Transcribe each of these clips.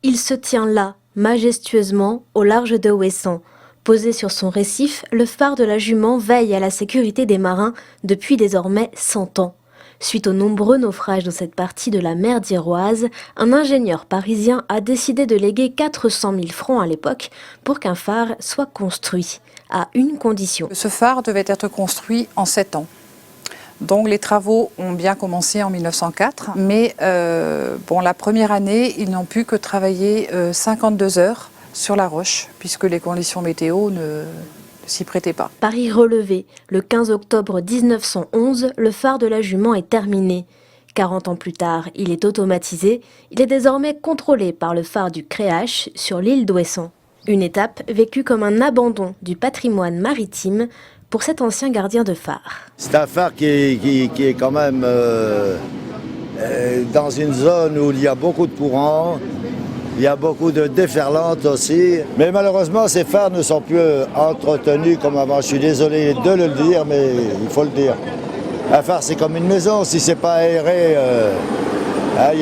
Il se tient là, majestueusement, au large de Ouessant. Posé sur son récif, le phare de la Jument veille à la sécurité des marins depuis désormais 100 ans. Suite aux nombreux naufrages dans cette partie de la mer d'Iroise, un ingénieur parisien a décidé de léguer 400 000 francs à l'époque pour qu'un phare soit construit, à une condition. Ce phare devait être construit en 7 ans. Donc les travaux ont bien commencé en 1904, mais la première année, ils n'ont pu que travailler 52 heures sur la roche, puisque les conditions météo ne s'y prêtaient pas. Paris relevé, le 15 octobre 1911, le phare de la Jument est terminé. 40 ans plus tard, il est automatisé, il est désormais contrôlé par le phare du Créache sur l'île d'Ouessant. Une étape vécue comme un abandon du patrimoine maritime pour cet ancien gardien de phare. C'est un phare qui est quand même dans une zone où il y a beaucoup de courants, il y a beaucoup de déferlantes aussi. Mais malheureusement, ces phares ne sont plus entretenus comme avant. Je suis désolé de le dire, mais il faut le dire. Un phare, c'est comme une maison, si c'est pas aéré, il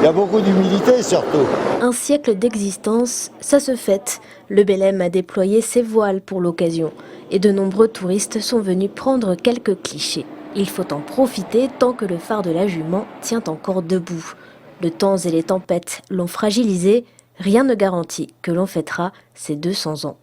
y a beaucoup d'humidité surtout. Un siècle d'existence, ça se fête. Le Belém a déployé ses voiles pour l'occasion. Et de nombreux touristes sont venus prendre quelques clichés. Il faut en profiter tant que le phare de la Jument tient encore debout. Le temps et les tempêtes l'ont fragilisé, rien ne garantit que l'on fêtera ses 200 ans.